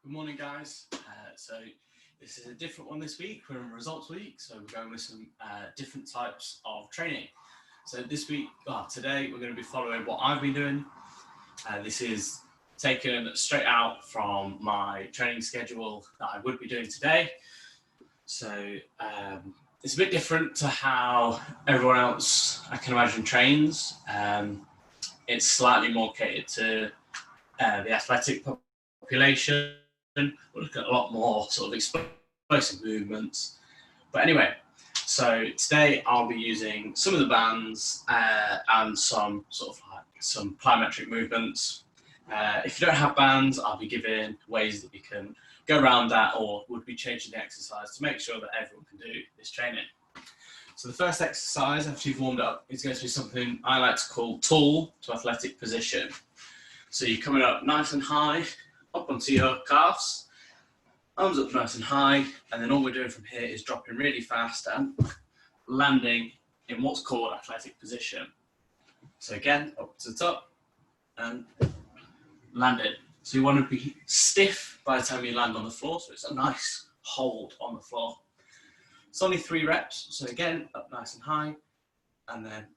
Good morning, guys. So this is a different one this week. We're in results week, so we're going with some different types of training. So this week, today, we're going to be following what I've been doing. This is taken straight out from my training schedule that I would be doing today. So it's a bit different to how everyone else, I can imagine, trains. It's slightly more catered to the athletic population. We'll look at a lot more sort of explosive movements. But anyway, so today I'll be using some of the bands and some sort of like some plyometric movements. If you don't have bands, I'll be giving ways that you can go around that, or would be changing the exercise to make sure that everyone can do this training. So the first exercise after you've warmed up is going to be something I like to call tall to athletic position. So you're coming up nice and high, up onto your calves, arms up nice and high, and then all we're doing from here is dropping really fast and landing in what's called athletic position. So again, up to the top and land it. So you want to be stiff by the time you land on the floor, so it's a nice hold on the floor. It's only 3 reps, so again, up nice and high, and then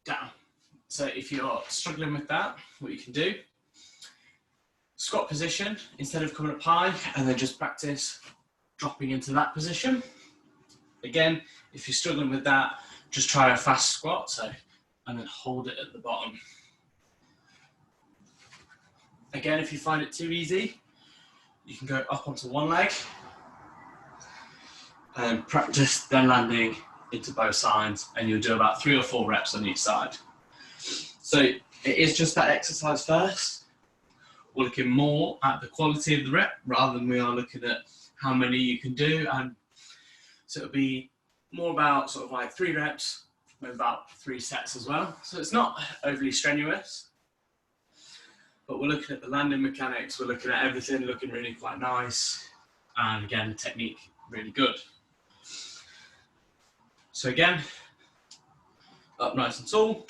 down. So if you're struggling with that, what you can do, squat position, instead of coming up high, and then just practice dropping into that position. Again, if you're struggling with that, just try a fast squat, and then hold it at the bottom. Again, if you find it too easy, you can go up onto one leg, and practice then landing into both sides, and you'll do about 3 or 4 reps on each side. So it is just that exercise first. We're looking more at the quality of the rep rather than we are looking at how many you can do. And so it'll be more about sort of like 3 reps, with about 3 sets as well. So it's not overly strenuous, but we're looking at the landing mechanics. We're looking at everything looking really quite nice. And again, the technique really good. So again, up nice and tall.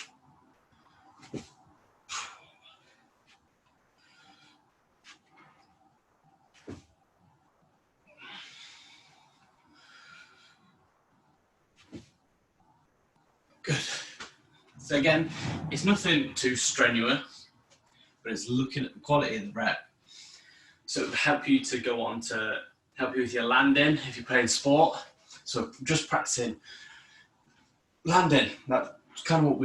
Good. So again, it's nothing too strenuous, but it's looking at the quality of the rep. So it will help you to go on to help you with your landing if you're playing sport. So just practicing landing, that's kind of what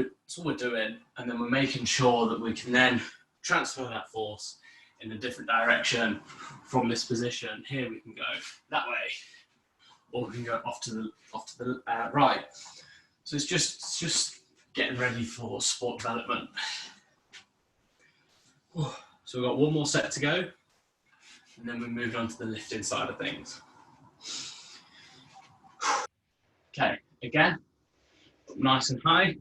we're doing. And then we're making sure that we can then transfer that force in a different direction from this position. Here we can go that way, or we can go off to the right. So it's just getting ready for sport development. So we've got 1 more set to go, and then we're moving on to the lifting side of things. Okay, again, up nice and high.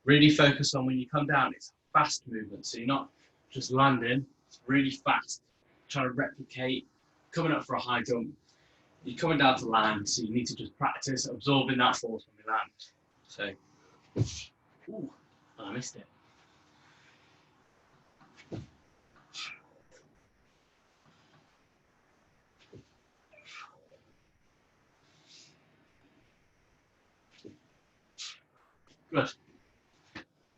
Really focus on when you come down, it's a fast movement. So you're not just landing, it's really fast. Trying to replicate coming up for a high jump. You're coming down to land, so you need to just practice absorbing that force when you land. So, I missed it. Good.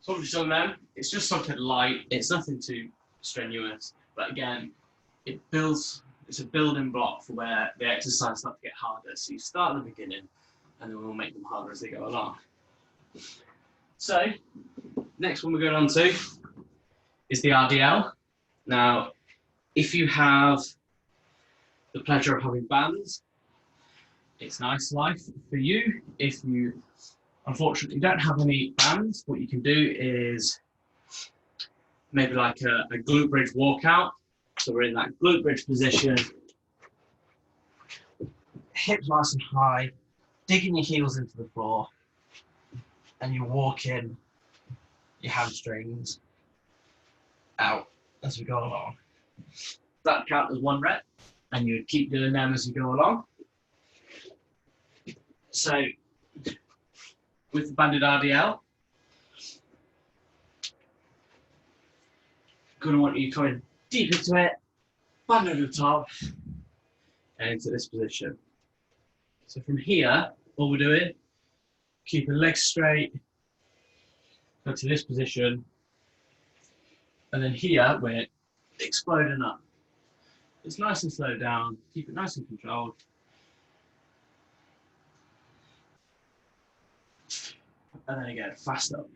So what we've done then, it's just something light, it's nothing too strenuous, but again, it's a building block for where the exercise starts to get harder. So you start at the beginning, and then we'll make them harder as they go along. So, next one we're going on to is the RDL. Now, if you have the pleasure of having bands, it's nice life for you. If you unfortunately don't have any bands, what you can do is maybe like a glute bridge walkout. So we're in that glute bridge position, hips nice and high, digging your heels into the floor, and you're walking your hamstrings out as we go along. That count as 1 rep, and you keep doing them as you go along. So with the banded RDL, gonna want you coming deep into it, Band over the top, and into this position. So from here, all we're doing, keep the legs straight, go to this position, and then here we're exploding up. It's nice and slow down, keep it nice and controlled. And then again, fast up.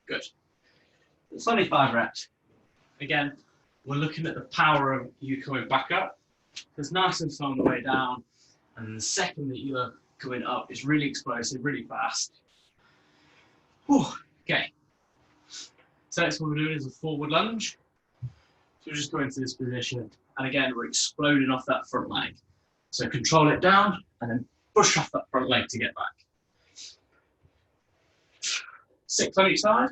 Good. It's only 5 reps. Again, we're looking at the power of you coming back up. It's nice and slow on the way down, and the second that you're coming up is really explosive, really fast. Whew. Okay. So next what we're doing is a forward lunge. So we're just going into this position, and again, we're exploding off that front leg. So control it down, and then push off that front leg to get back. 6 on each side.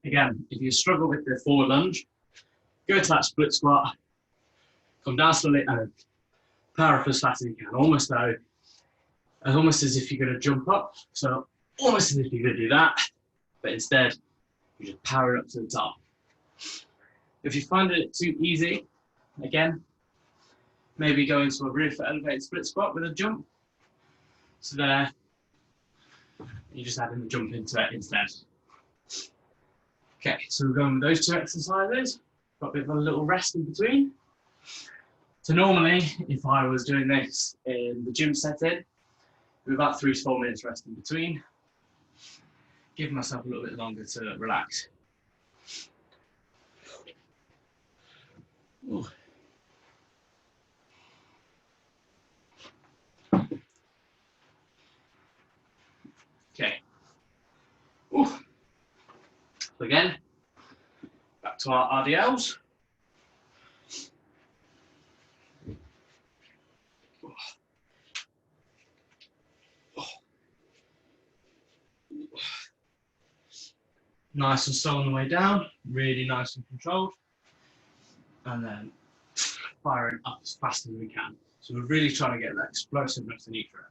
Again, if you struggle with the forward lunge, go to that split squat, come down slowly and power up as fast as you can. Almost as if you're going to jump up. So almost as if you're going to do that, but instead you just power it up to the top. If you find it too easy, again, maybe go into a really elevated split squat with a jump. So there, you just add in the jump into it instead. Okay, so we're going with those 2 exercises. Got a bit of a little rest in between. So normally, if I was doing this in the gym setting, with about 3 to 4 minutes rest in between, give myself a little bit longer to relax. Ooh. Okay. Ooh. So again, back to our RDLs. Nice and slow on the way down, really nice and controlled. And then firing up as fast as we can. So we're really trying to get that explosiveness in each rep.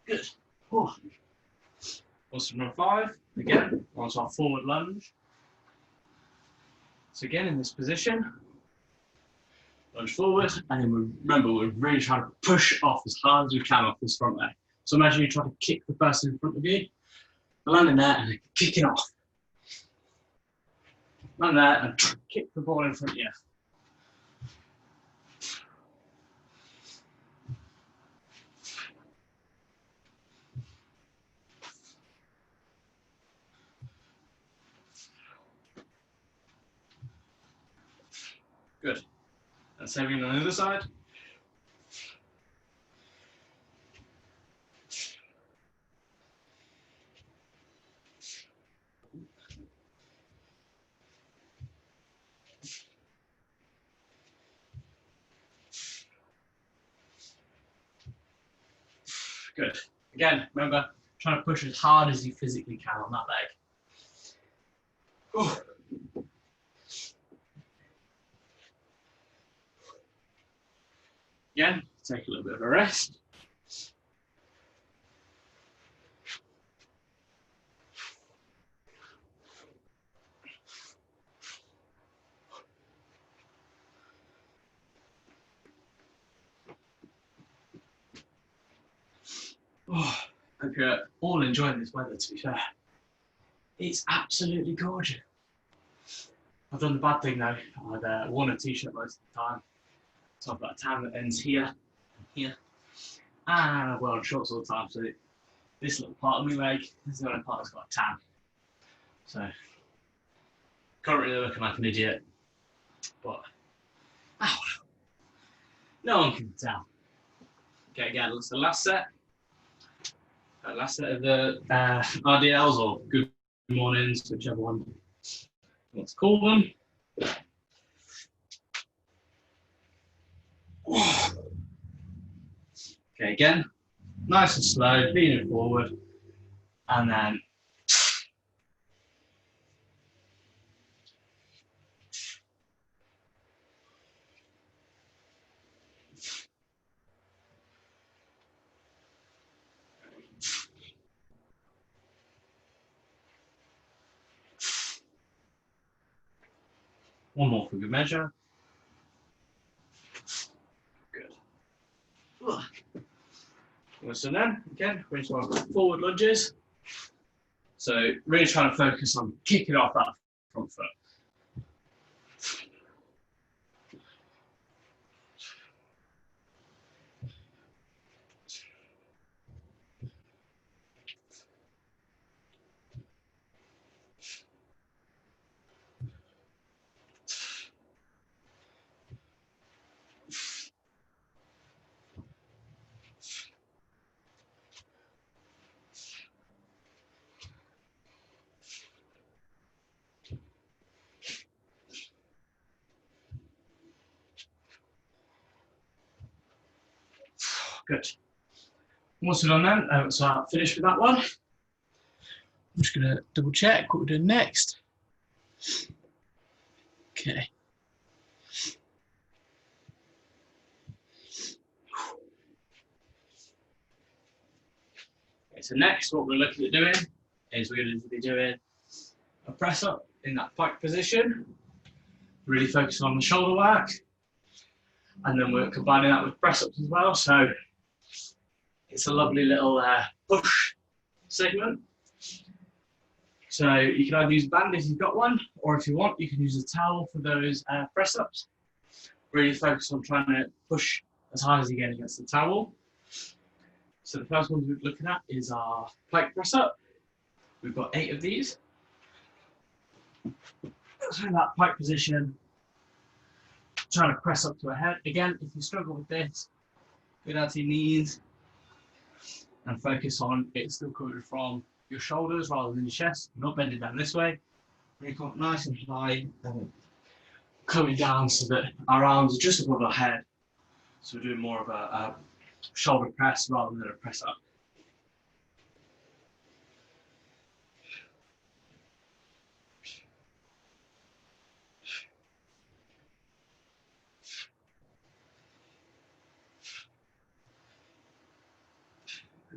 Good. Oh. Also number 5, again, onto our forward lunge. So again, in this position, lunge forward, and then remember, we're really trying to push off as hard as we can off this front leg. So imagine you try to kick the person in front of you, landing there and then kicking off. Land there and kick the ball in front of you. Good. And same thing on the other side. Good. Again, remember, trying to push as hard as you physically can on that leg. Ooh. Again, take a little bit of a rest. Oh, Hope you're all enjoying this weather, to be fair. It's absolutely gorgeous. I've done the bad thing though. I've worn a t-shirt most of the time. So I've got a tan that ends here and here. And I've worn shorts all the time. So this little part of my leg is the only part that's got a tan. So currently looking like an idiot. But no one can tell. Okay, again, that's the last set. Last set of the RDLs or good mornings, whichever one you want to call them. Okay, again, nice and slow, leaning forward, and then one more for good measure. Good. So then, again, we're into our forward lunges. So really trying to focus on kicking off that front foot. Good. Once we're done then, so I'll finish with that one. I'm just going to double check what we're doing next. Okay. Okay, so next what we're looking at doing is we're going to be doing a press up in that plank position, really focusing on the shoulder work, and then we're combining that with press ups as well. So it's a lovely little push segment. So you can either use a band if you've got one, or if you want, you can use a towel for those press ups. Really focus on trying to push as hard as you can against the towel. So the first one we're looking at is our plank press up. We've got 8 of these. So in that plank position, trying to press up to a head. Again, if you struggle with this, go down to your knees and focus on it still coming from your shoulders rather than your chest. You're not bending down this way. Really come up nice and high and coming down so that our arms are just above our head. So we're doing more of a shoulder press rather than a press up.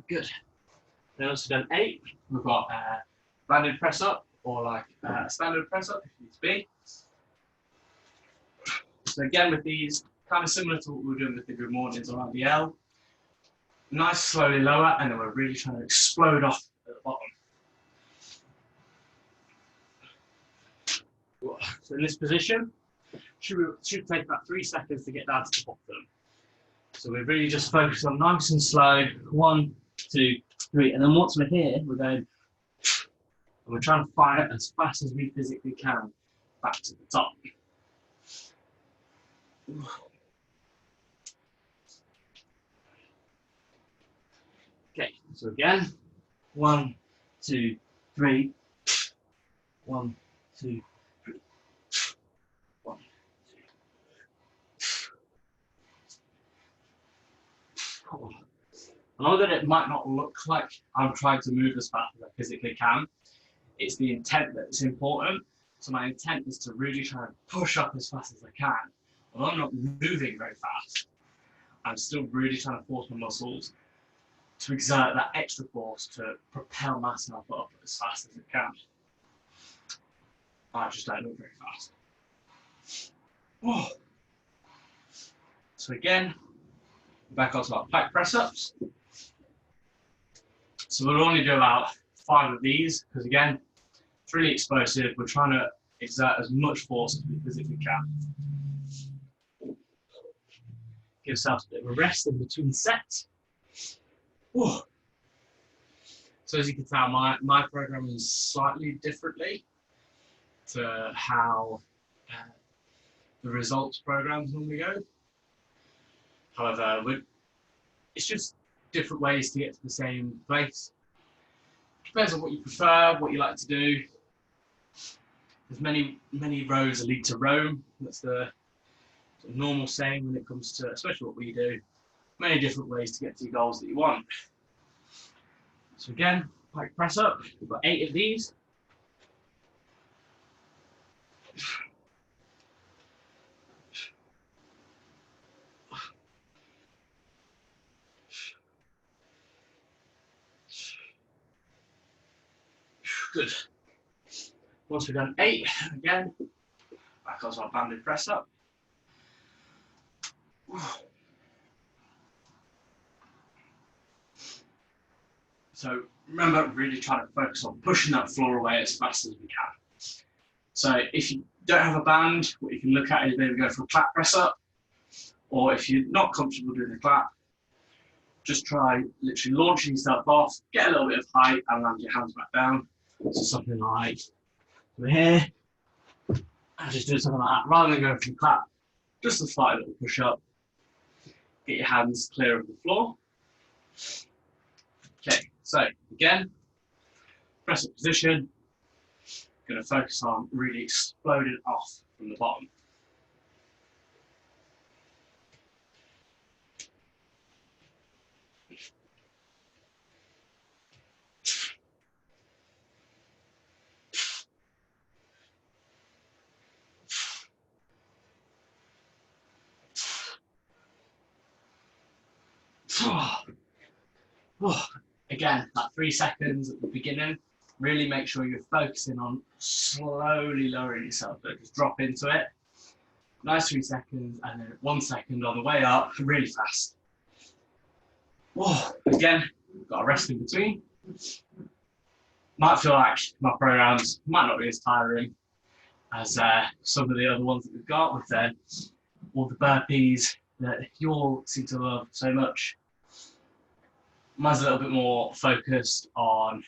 Good. Then also done 8. We've got banded press up or like a standard press up if needs be. So again with these, kind of similar to what we were doing with the good mornings on RDL. Nice slowly lower, and then we're really trying to explode off at the bottom. So in this position, should take about 3 seconds to get down to the bottom. So we're really just focused on nice and slow. 1, 2, 3, and then once we're here, we're going, and we're trying to fire as fast as we physically can back to the top. Okay, so again, 1, 2, 3, 1, 2, 3, 1, 2. I know that it might not look like I'm trying to move as fast as I physically can. It's the intent that's important. So my intent is to really try and push up as fast as I can. Although I'm not moving very fast, I'm still really trying to force my muscles to exert that extra force to propel myself up as fast as it can. I just don't look very fast. Oh. So again, back onto our plank press ups. So we'll only do about 5 of these because again, it's really explosive. We're trying to exert as much force as we physically can. Give yourself a bit of a rest in between sets. Whew. So as you can tell, my program is slightly differently to how the results programs normally go. However, it's just different ways to get to the same place. Depends on what you prefer, what you like to do. There's many roads that lead to Rome. That's the normal saying when it comes to, especially what we do, many different ways to get to your goals that you want. So again, like press up, we've got 8 of these. Good. Once we've done 8, again, back onto our banded press up. So remember, really try to focus on pushing that floor away as fast as we can. So if you don't have a band, what you can look at is maybe go for a clap press up, or if you're not comfortable doing the clap, just try literally launching yourself off, get a little bit of height and land your hands back down. So something like over here, and just do something like that, rather than going for the clap, just a slight little push up, get your hands clear of the floor. Okay, so again, press up position, going to focus on really exploding off from the bottom. Again, that 3 seconds at the beginning, really make sure you're focusing on slowly lowering yourself. So just drop into it. Nice 3 seconds, and then 1 second on the way up, really fast. Again, got a rest in between. Might feel like my programs might not be as tiring as some of the other ones that we've got with all the burpees that you all seem to love so much. Mine's a little bit more focused on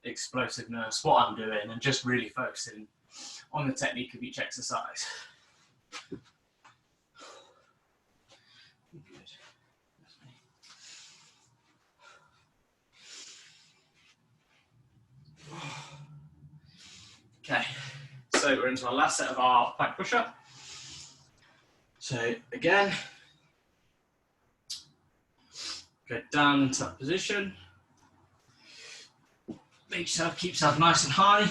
explosiveness, what I'm doing, and just really focusing on the technique of each exercise. Okay, so we're into our last set of our plank push-up. So again, go down into that position. Keep yourself nice and high.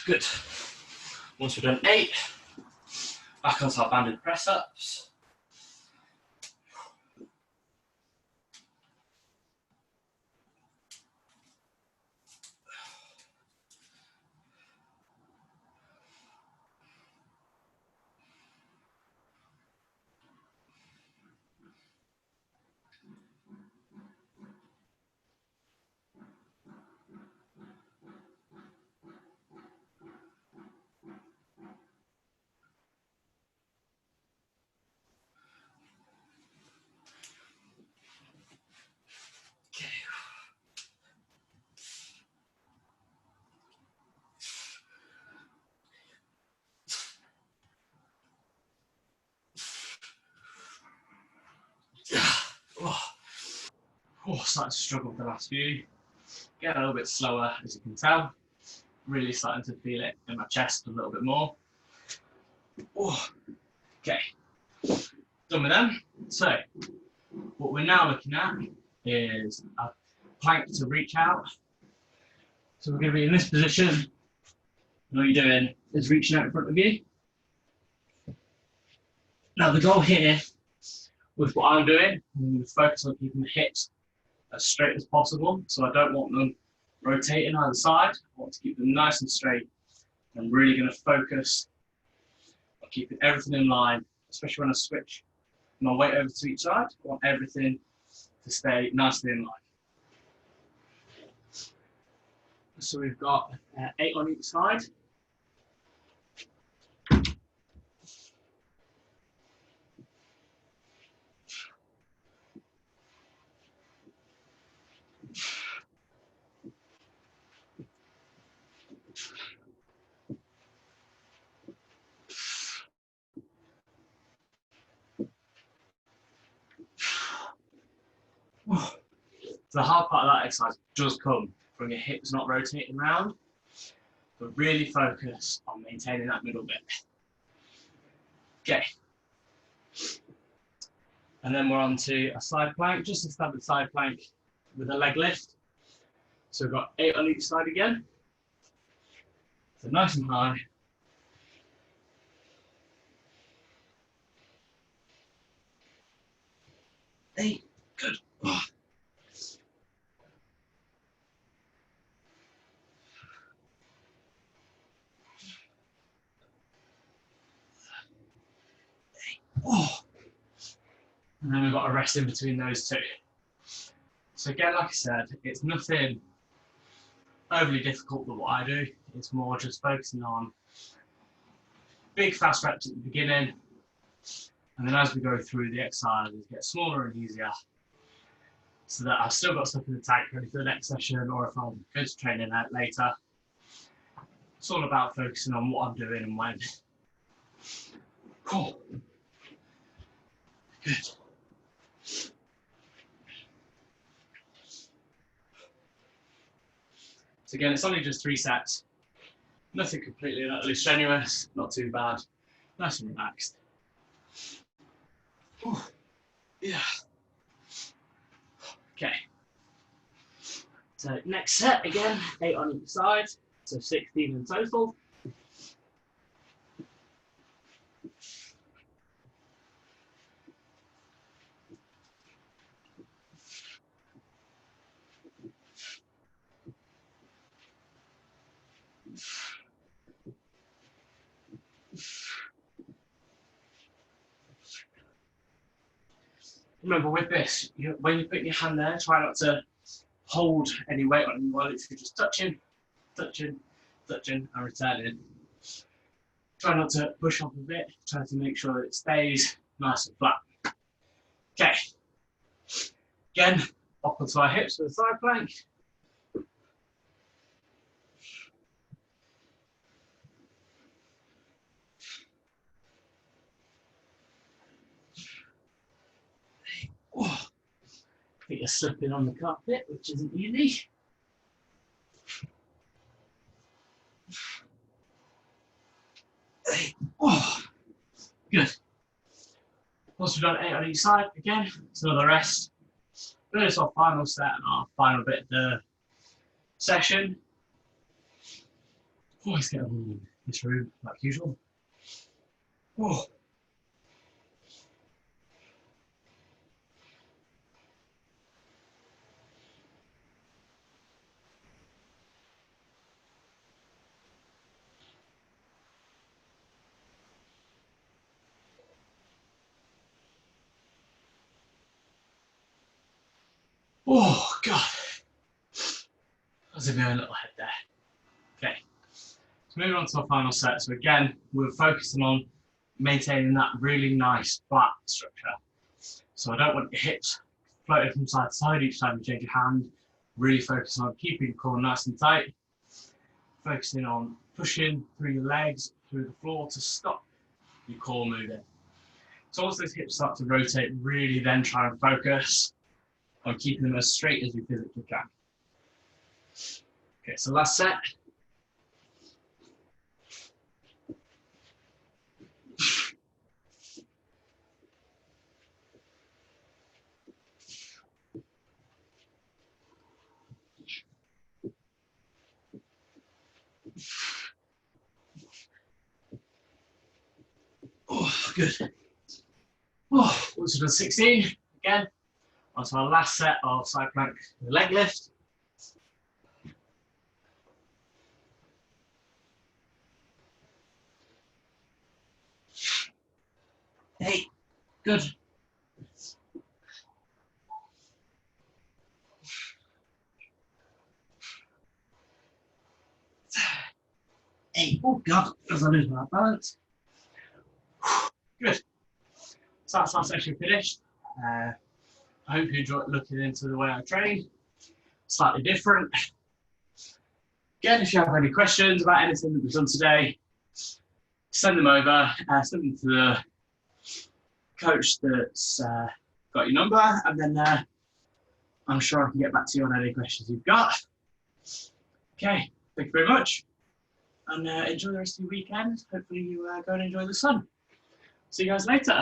Good. Once we've done 8, back onto our banded press ups. Starting to struggle with the last few. Getting a little bit slower, as you can tell. Really starting to feel it in my chest a little bit more. Okay, done with them. So, what we're now looking at is a plank to reach out. So we're going to be in this position. And all you're doing is reaching out in front of you. Now the goal here with what I'm doing, I'm going to focus on keeping the hips as straight as possible. So I don't want them rotating either side. I want to keep them nice and straight. I'm really going to focus on keeping everything in line, especially when I switch my weight over to each side. I want everything to stay nicely in line. So we've got 8 on each side. So the hard part of that exercise does come from your hips not rotating around, but really focus on maintaining that middle bit. Okay. And then we're on to a side plank, just a standard side plank with a leg lift. So we've got 8 on each side again. So nice and high. Eight, good. And then we've got a rest in between those two. So again, like I said, it's nothing overly difficult with what I do. It's more just focusing on big fast reps at the beginning, and then as we go through the exercises, get smaller and easier, so that I've still got stuff in the tank ready for the next session, or if I'm going to training out later. It's all about focusing on what I'm doing and when. Cool. Good. So again, it's only just 3 sets. Nothing completely and utterly strenuous, not too bad. Nice and relaxed. Ooh. Yeah. Okay. So next set again, 8 on each side, so 16 in total. Remember with this, when you put your hand there, try not to hold any weight on you while it's just touching, touching, touching, and returning. Try not to push off a bit, try to make sure that it stays nice and flat. Okay. Again, up onto our hips with a side plank. Oh, I think you're slipping on the carpet, which isn't easy. Oh, good. Once we've done 8 on each side, again, it's another rest. Then it's our final set and our final bit of the session. Always get on in this room, like usual. Oh. Oh, God. That's a very little head there. Okay. So moving on to our final set. So again, we're focusing on maintaining that really nice flat structure. So I don't want your hips floating from side to side each time you change your hand. Really focusing on keeping your core nice and tight. Focusing on pushing through your legs, through the floor to stop your core moving. So once those hips start to rotate, really then try and focus on keeping them as straight as you physically can. Okay, so last set. Oh, good. Oh, once we've done 16, again, onto our last set of side plank leg lift. Hey, good. 8. Oh God, as I lose my balance. Good. So that's our session finished. I hope you enjoyed looking into the way I train. Slightly different. Again, if you have any questions about anything that we've done today, send them over. Send them to the coach that's got your number, and then I'm sure I can get back to you on any questions you've got. Okay, thank you very much. And enjoy the rest of your weekend. Hopefully you go and enjoy the sun. See you guys later.